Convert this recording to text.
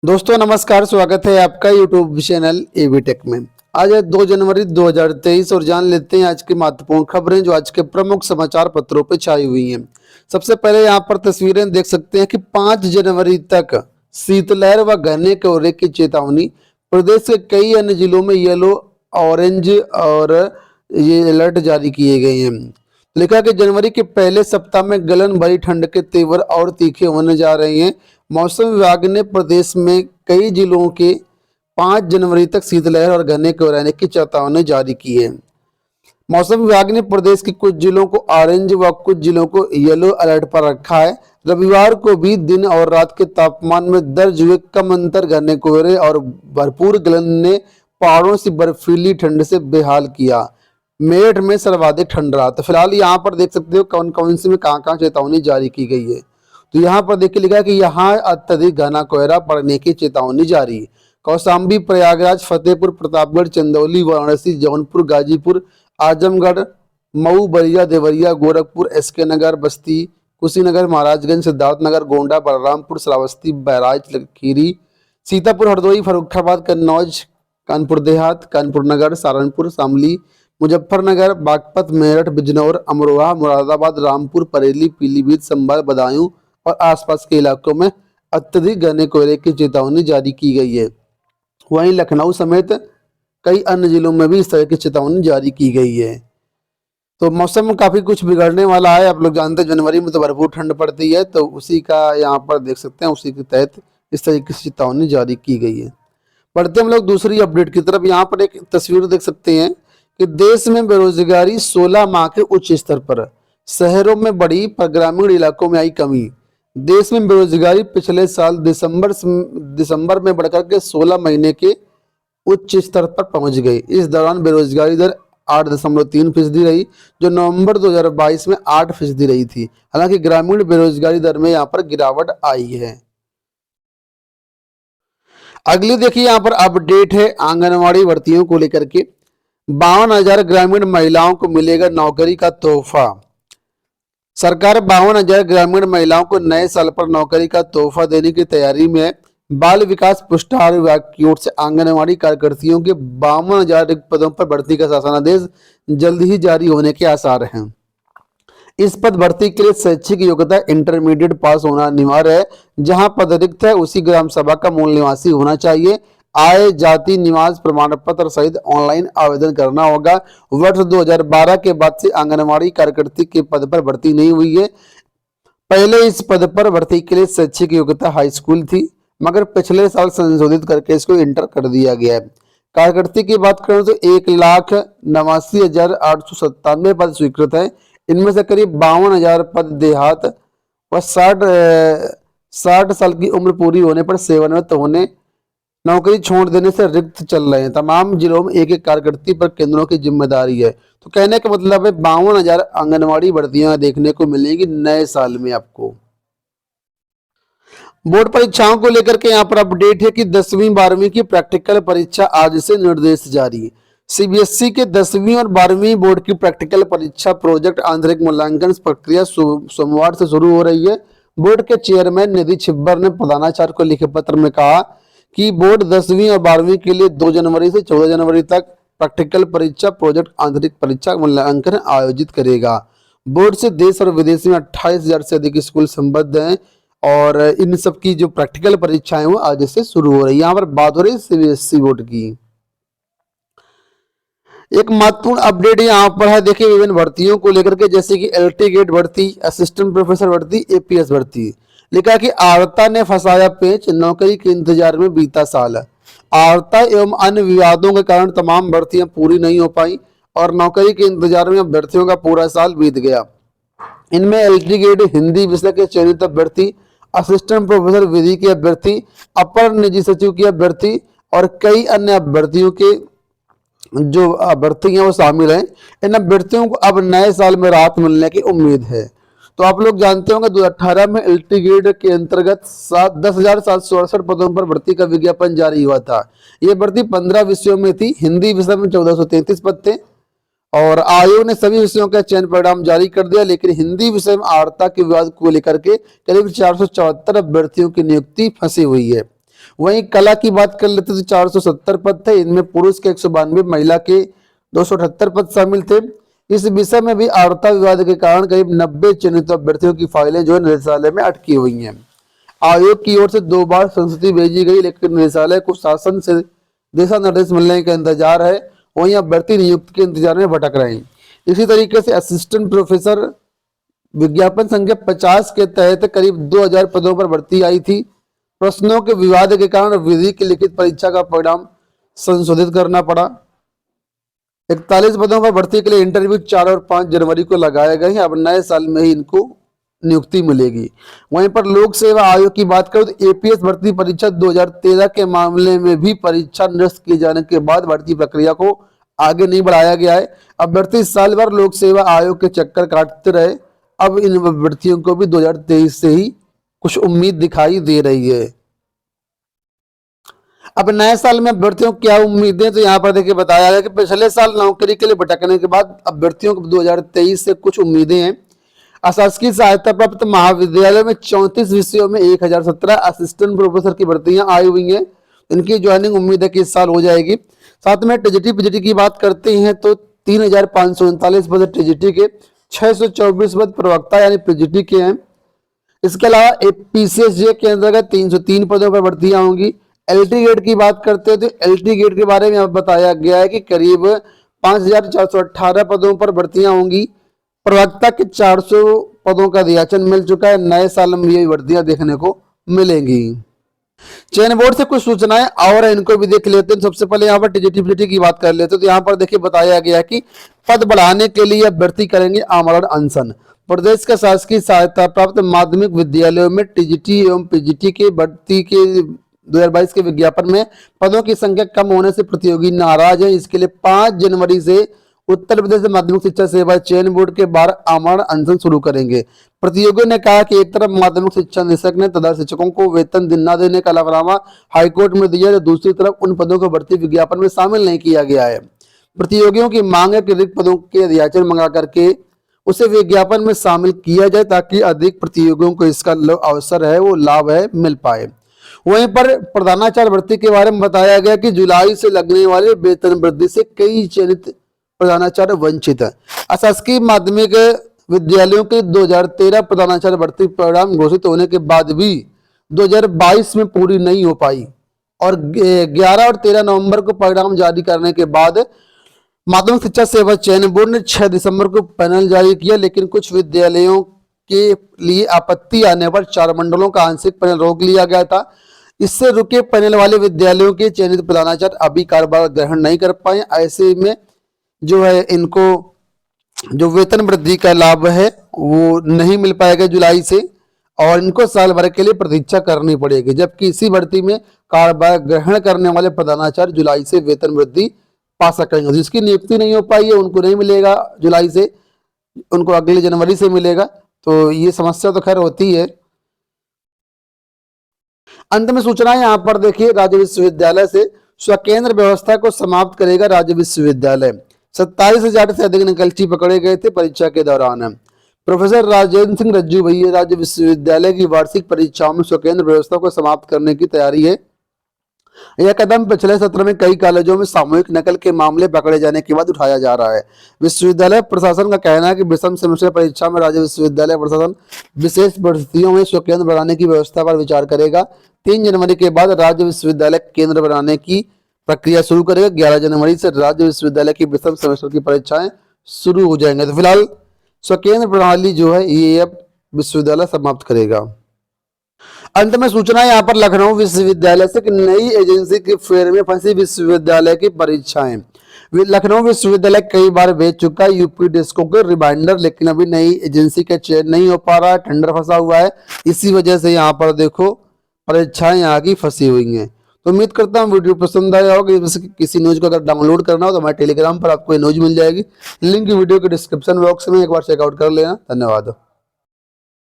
दोस्तों नमस्कार, स्वागत है आपका यूट्यूब चैनल एबी टेक में। आज है 2 जनवरी 2023 और जान लेते हैं आज की महत्वपूर्ण खबरें जो आज के प्रमुख समाचार पत्रों पर छाई हुई हैं। सबसे पहले यहां पर तस्वीरें देख सकते हैं कि 5 जनवरी तक शीतलहर व घने कोहरे की चेतावनी। प्रदेश के कई अन्य जिलों में येलो, ऑरेंज और ये अलर्ट जारी किए गए हैं। लिखा कि जनवरी के पहले सप्ताह में गलन भरी ठंड के तेवर और तीखे होने जा रहे हैं। मौसम विभाग ने प्रदेश में कई जिलों के 5 जनवरी तक शीतलहर और घने कोहरे की चेतावनी जारी की है। मौसम विभाग ने प्रदेश के कुछ जिलों को ऑरेंज व कुछ जिलों को येलो अलर्ट पर रखा है। रविवार को भी दिन और रात के तापमान में दर्ज हुए कम अंतर घने कोहरे और भरपूर गलन ने पहाड़ों से बर्फीली ठंड से बेहाल किया। मेरठ में सर्वाधिक ठंड रहा। तो फिलहाल यहाँ पर देख सकते हो कौन कौन से में कहाँ चेतावनी जारी की गई है। तो यहाँ पर देखिए लिखा है कि यहाँ अत्यधिक घना कोहरा पड़ने की चेतावनी जारी। कौशाम्बी, प्रयागराज, फतेहपुर, प्रतापगढ़, चंदौली, वाराणसी, जौनपुर, गाजीपुर, आजमगढ़, मऊ, बलिया, देवरिया, गोरखपुर, एसके नगर, बस्ती, कुशीनगर, महाराजगंज, सिद्धार्थनगर, गोंडा, बलरामपुर, श्रावस्ती, बहराइच, खीरी, सीतापुर, हरदोई, फर्रुखाबाद, कन्नौज, कानपुर देहात, कानपुर नगर, सहारनपुर, शामली, मुजफ्फरनगर, बागपत, मेरठ, बिजनौर, अमरोहा, मुरादाबाद, रामपुर, बरेली, पीलीभीत, संभल, बदायूं और आसपास के इलाकों में अत्यधिक घने कोहरे की चेतावनी जारी की गई है। वहीं लखनऊ समेत कई अन्य जिलों में भी इस तरह की चेतावनी जारी की गई है। तो मौसम काफी कुछ बिगड़ने वाला है। आप लोग जानते हैं जनवरी में तो भरपूर ठंड पड़ती है, तो उसी का यहाँ पर देख सकते हैं, उसी के तहत इस तरीके से चेतावनी जारी की गई है। बढ़ते हम लोग दूसरी अपडेट की तरफ। यहाँ पर एक तस्वीर देख सकते हैं कि देश में बेरोजगारी 16 माह के उच्च स्तर पर, शहरों में बढ़ी पर ग्रामीण इलाकों में आई कमी। देश में बेरोजगारी पिछले साल दिसंबर में बढ़कर के 16 महीने के उच्च स्तर पर पहुंच गई। इस दौरान बेरोजगारी दर 8.3% रही, जो नवंबर 2022 में 8% रही थी। हालांकि ग्रामीण बेरोजगारी दर में यहाँ पर गिरावट आई है। अगली देखिए यहाँ पर अपडेट है आंगनवाड़ी भर्तियों को लेकर के। 52,000 ग्रामीण महिलाओं को मिलेगा नौकरी का तोहफा। सरकार 52,000 ग्रामीण महिलाओं को नए साल पर नौकरी का तोहफा देने की तैयारी में है। बाल विकास पुष्टाहार विभाग की ओर से आंगनवाड़ी कार्यकर्तियों के 52,000 रिक्त पदों पर भर्ती का शासनादेश जल्द ही जारी होने के आसार हैं। इस पद भर्ती के लिए शैक्षिक योग्यता इंटरमीडिएट पास होना अनिवार्य है। जहां पद रिक्त है उसी ग्राम सभा का मूल निवासी होना चाहिए। आय, जाति, निवास प्रमाण पत्र सहित ऑनलाइन आवेदन करना होगा। वर्ष 2012 के बाद से आंगनवाड़ी कार्यकर्ती के पद पर भर्ती नहीं हुई है। पहले इस पद पर भर्ती के लिए शैक्षिक योग्यता हाई स्कूल थी, मगर पिछले साल संशोधित करके इसको इंटर कर दिया गया है। कार्यकर्ती की बात करें तो 1,89,897 पद स्वीकृत है। इनमें से करीब 52,000 पद देहात व 60 साल की उम्र पूरी होने पर सेवानिवृत्त होने, नौकरी छोड़ देने से रिक्त चल रहे हैं। तमाम जिलों में एक एक कार्यकर्ती पर केंद्रों की जिम्मेदारी है। तो कहने का मतलब है 52,000 आंगनवाड़ी भर्तियां देखने को मिलेगी नए साल में आपको। बोर्ड परीक्षाओं को लेकर के यहाँ पर अपडेट है कि 10वीं 12वीं की प्रैक्टिकल परीक्षा आज से निर्देश जारी। सीबीएसई के 10वीं और 12वीं बोर्ड की प्रैक्टिकल परीक्षा प्रोजेक्ट आंतरिक मूल्यांकन प्रक्रिया सोमवार से शुरू हो रही है। बोर्ड के चेयरमैन निधि छिब्बर ने प्रधानाचार्य को लिखे पत्र में कहा कि बोर्ड 10वीं और 12वीं के लिए 2 जनवरी से 14 जनवरी तक प्रैक्टिकल परीक्षा प्रोजेक्ट आंतरिक परीक्षा मूल्यांकन आयोजित करेगा। बोर्ड से देश और विदेश में 28,000 से अधिक स्कूल संबद्ध हैं और इन सब की जो प्रैक्टिकल परीक्षाएं वो आज से शुरू हो रही है। यहाँ पर बात हो रही है सीबीएसई बोर्ड की। एक महत्वपूर्ण अपडेट यहाँ पर है, देखिए विभिन्न भर्तियों को लेकर के, जैसे कि एलटी गेट भर्ती, असिस्टेंट प्रोफेसर भर्ती, एपीएस भर्ती। लिखा कि आर्ता ने फंसाया पेच, नौकरी के इंतजार में बीता साल। आर्ता एवं अन्य विवादों के कारण तमाम भर्तियां पूरी नहीं हो पाई और नौकरी के इंतजार में अभ्यर्थियों का पूरा साल बीत गया। इनमें एलटी गेट हिंदी विषय के चयनित अभ्यर्थी, असिस्टेंट प्रोफेसर विधि के अभ्यर्थी, अपर निजी सचिव के अभ्यर्थी और कई अन्य अभ्यर्थियों के जो अभ्यर्थी हैं वो शामिल हैं। इन अभ्यर्थियों को अब नए साल में राहत मिलने की उम्मीद है। तो आप लोग जानते होंगे 2018 में एलटी गेट के अंतर्गत 10,768 पदों पर भर्ती का विज्ञापन जारी हुआ था। ये भर्ती 15 विषयों में थी। हिंदी विषय में 1433 पद थे और आयोग ने सभी विषयों का चयन परिणाम जारी कर दिया, लेकिन हिंदी विषय में आर्ता के विवाद को लेकर के करीब 474 अभ्यर्थियों की नियुक्ति फंसी हुई है। वहीं कला की बात कर लेते तो 470 पद थे, इनमें पुरुष के 192, महिला के 278 पद शामिल थे। इस विषय में भी आर्ता विवाद के कारण करीब 90 चयनित अभ्यर्थियों की फाइलें जो है निदेशालय में अटकी हुई हैं। आयोग की ओर से 2 बार संस्तुति भेजी गई, लेकिन निदेशालय को शासन से दिशा निर्देश मिलने का इंतजार है, वहीं अभ्यर्थी नियुक्ति के इंतजार में भटक रहे हैं। इसी तरीके से असिस्टेंट प्रोफेसर विज्ञापन संख्या 50 के तहत करीब 2000 पदों पर भर्ती आई थी। प्रश्नों के विवाद के कारण विधि की लिखित परीक्षा का परिणाम संशोधित करना पड़ा। 41 पदों पर भर्ती के लिए इंटरव्यू 4 और 5 जनवरी को लगाए गए हैं। अब नए साल में ही इनको नियुक्ति मिलेगी। वहीं पर लोक सेवा आयोग की बात करें तो एपीएस भर्ती परीक्षा 2013 के मामले में भी परीक्षा निरस्त किए जाने के बाद भर्ती प्रक्रिया को आगे नहीं बढ़ाया गया है। अभ्यर्थी साल भर लोक सेवा आयोग के चक्कर काटते रहे। अब इन अभ्यर्थियों को भी 2023 से ही कुछ उम्मीद दिखाई दे रही है। अब नए साल में अभ्यर्थियों को क्या उम्मीदें, तो यहाँ पर देखिए बताया गया कि पिछले साल नौकरी के लिए भटकने के बाद अभ्यर्थियों को 2023 से कुछ उम्मीदें हैं। अशासकीय सहायता प्राप्त महाविद्यालय में 34 विषयों में 1017 असिस्टेंट प्रोफेसर की भर्तियां आई हुई हैं। इनकी ज्वाइनिंग उम्मीद है कि इस साल हो जाएगी। साथ में टीजीटी पीजीटी की बात करते हैं तो 3539 पद टीजीटी के, 624 पद प्रवक्ता यानी पीजीटी के हैं। इसके अलावा पीसीएसजे के अंतर्गत 303 पदों पर भर्तियां होंगी। एलटी गेट की बात करते हैं तो एलटी गेट के बारे में अब बताया गया है कि करीब 5418 पदों पर भर्तियां होंगी। प्रवक्ता के 400 पदों का दियाचन मिल चुका है। नए साल में ये भर्तियां देखने को मिलेंगी। चयन बोर्ड से कुछ सूचनाएं और इनको भी देख लेते हैं। सबसे पहले यहाँ पर टीजीटी पीजीटी की बात कर लेते हैं तो यहाँ पर देखिए बताया गया कि पद बढ़ाने के लिए अभ्यर्थी करेंगे आमरण अनशन। प्रदेश का शासकीय सहायता प्राप्त माध्यमिक विद्यालयों में टीजीटी एवं पीजीटी के भर्ती के 2022 के विज्ञापन में पदों की संख्या कम होने से प्रतियोगी नाराज है। इसके लिए 5 जनवरी से उत्तर प्रदेश माध्यमिक शिक्षा सेवा चयन बोर्ड के 12 आमरण अनशन शुरू करेंगे। प्रतियोगियों ने कहा कि एक तरफ माध्यमिक शिक्षा निदेशक ने तथा शिक्षकों को वेतन न देने का अलगनामा हाईकोर्ट में दिया, तो दूसरी तरफ उन पदों को भर्ती विज्ञापन में शामिल नहीं किया गया है। प्रतियोगियों की मांग है कि रिक्त पदों के अध्याचन मंगा करके उसे विज्ञापन में शामिल किया जाए ताकि अधिक प्रतियोगियों को इसका अवसर है वो लाभ है मिल पाए। वहीं पर प्रधानाचार्य भर्ती के बारे में बताया गया कि जुलाई से लगने वाले वेतन वृद्धि से कई चयनित प्रधानाचार्य वंचित है। अशासकीय माध्यमिक विद्यालयों के 2013 प्रधानाचार्य भर्ती परिणाम घोषित होने के बाद भी 2022 में पूरी नहीं हो पाई और 11 और 13 नवंबर को परिणाम जारी करने के बाद माध्यमिक शिक्षा सेवा चयन बोर्ड ने 6 दिसंबर को पैनल जारी किया, लेकिन कुछ विद्यालयों के लिए आपत्ति आने पर 4 मंडलों का आंशिक पैनल रोक लिया गया था। इससे रुके पैनल वाले विद्यालयों के चयनित प्रधानाचार्य अभी कार्यभार ग्रहण नहीं कर पाए। ऐसे में जो है इनको जो वेतन वृद्धि का लाभ है वो नहीं मिल पाएगा जुलाई से और इनको साल भर के लिए प्रतीक्षा करनी पड़ेगी। जबकि इसी भर्ती में कार्यभार ग्रहण करने वाले प्रधानाचार्य जुलाई से वेतन वृद्धि पा सकेंगे। जिसकी नियुक्ति नहीं हो पाई है उनको नहीं मिलेगा जुलाई से, उनको अगले जनवरी से मिलेगा। तो ये समस्या तो खैर होती है। अंत में सूचना यहाँ पर देखिए, राज्य विश्वविद्यालय से स्वकेंद्र व्यवस्था को समाप्त करेगा राज्य विश्वविद्यालय। 27,000 से अधिक निकलची पकड़े गए थे परीक्षा के दौरान। प्रोफेसर राजेंद्र सिंह रज्जू भैया राज्य विश्वविद्यालय की वार्षिक परीक्षाओं में स्वकेंद्र व्यवस्था को समाप्त करने की तैयारी है। यह कदम पिछले सत्र में कई कॉलेजों में सामूहिक नकल के मामले पकड़े जाने के बाद उठाया जा रहा है। विश्वविद्यालय प्रशासन का कहना है कि विषम सेमेस्टर परीक्षा में राज्य विश्वविद्यालय प्रशासन विशेष परिस्थितियों में स्वकेंद्र बनाने की व्यवस्था पर विचार करेगा। 3 जनवरी के बाद राज्य विश्वविद्यालय केंद्र बनाने की प्रक्रिया शुरू करेगा। 11 जनवरी से राज्य विश्वविद्यालय की विषम सेमेस्टर की परीक्षाएं शुरू हो जाएंगे। तो फिलहाल स्वकेंद्र प्रणाली जो है ये अब विश्वविद्यालय समाप्त करेगा। अंत में सूचना यहाँ पर लखनऊ विश्वविद्यालय से कि नई एजेंसी के फेर में फंसी विश्वविद्यालय की परीक्षाएं। लखनऊ विश्वविद्यालय कई बार भेज चुका है यूपी डेस्कों के रिमाइंडर, लेकिन अभी नई एजेंसी का चयन नहीं हो पा रहा है, टेंडर फंसा हुआ है। इसी वजह से यहाँ पर देखो परीक्षाएं यहाँ की फंसी हुई हैं। तो उम्मीद करता हूँ वीडियो पसंद आया होगा। किसी न्यूज को अगर डाउनलोड करना हो तो हमारे टेलीग्राम पर आपको न्यूज मिल जाएगी। लिंक वीडियो के डिस्क्रिप्शन बॉक्स में एक बार चेकआउट कर लेना। धन्यवाद।